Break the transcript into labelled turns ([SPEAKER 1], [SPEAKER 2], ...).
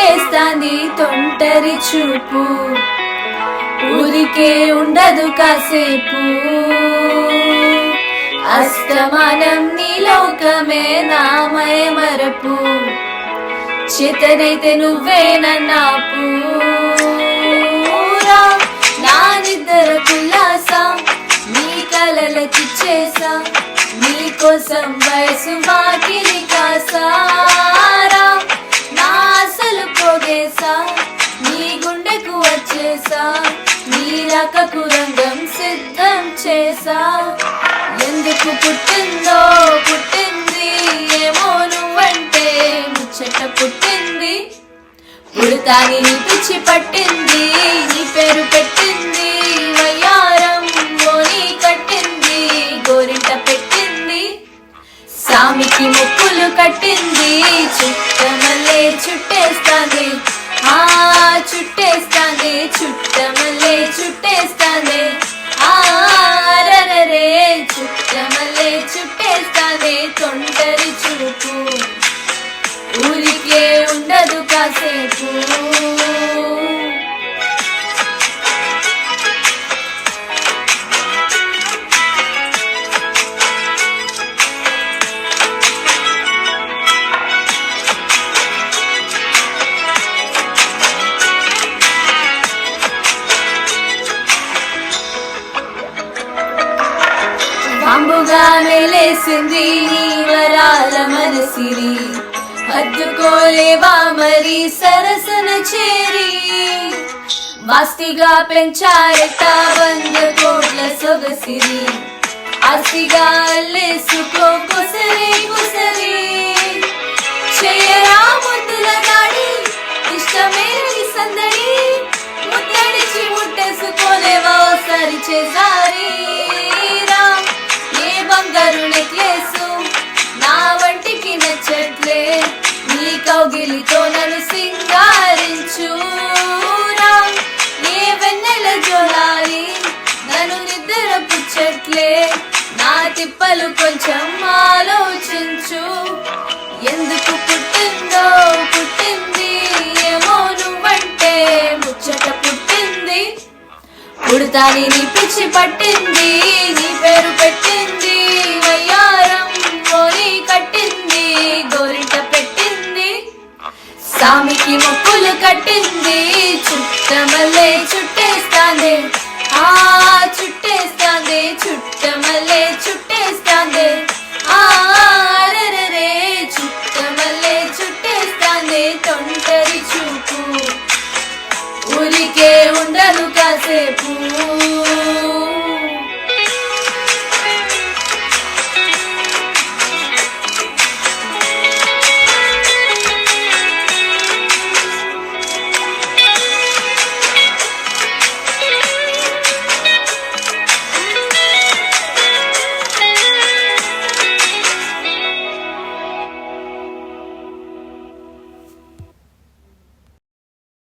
[SPEAKER 1] చుట్టేస్తాంది తొంటరి చూపు, ఊరికే ఉండదు కాసేపు, అస్తమానం నీ లోకమే నామయ మరపు, చేతనైతే నువ్వే నన్నాపు, నా నిద్ర కుల్లాసా నీ కలలకిచ్చేసా, నీ కోసం వయసు వాకిలి కాసారా, నా అసలు పోగేసా నీ గుండెకు వచ్చేసా, నీ రాకకు రంగం సిద్ధం చేసా, ఎందుకు పుట్టిందో పుట్టింది ఏమో నువ్వంటే ముచ్చట పుట్టింది, పుడతాని నీ పిచ్చి పట్టింది, నీ పేరు పెట్టింది వయ్యారం మోని కట్టింది, గోరింట పెట్టింది సామికి మొక్కులు కట్టింది, చుట్టమల్లే చుట్టేస్తాంది ఆ చుట్టేస్తాంది, చుట్టమల్లే చుట్టేస్తాంది ఆరరే, చుట్టమల్లే చుట్టేస్తాంది తొంటరి చూపు, ఊరికే ఉండదు కాసేపు. అంబుగా మెలేసింది నీ వరాల మనసిరి, హద్దుకోలేవా మరి సరసన చేరి, వాస్తిగా పెంచారట 100 కోట్ల సొగసిరి, ఆస్తిగా అల్లేసుకో కుసరి కుసరి, చేయరా ముద్దుల దాడి ఇష్టమే సందడి, ముద్దడిచి ముట్టేసుకోలేవా ఓసారి చేసారి, ఏ బంగారు నెక్లెసు నా వంటికి నచ్చట్లే, నీ కౌగిలితో నన్ను సింగారించు, ఏ వెన్నెల జోలాలి నన్ను నిద్ర పుచ్చట్లే, నా తిప్పలు కొంచెం ఆలోచించు, ఎందుకు పుట్టిందో పుట్టింది ఏమో నువ్వంటే ముచ్చట పుట్టింది, పుడతాని నీ పిచ్చి పట్టింది, నీ పేరు పెట్టింది వయ్యారం మోని కట్టింది, గోరింట పెట్టింది సామికి మొక్కులు కట్టింది, చుట్టమల్లే చుట్టేస్తాంది ఆ చుట్టేస్తాంది, చుట్టమల్లే చుట్టేస్తాంది ఆరరే.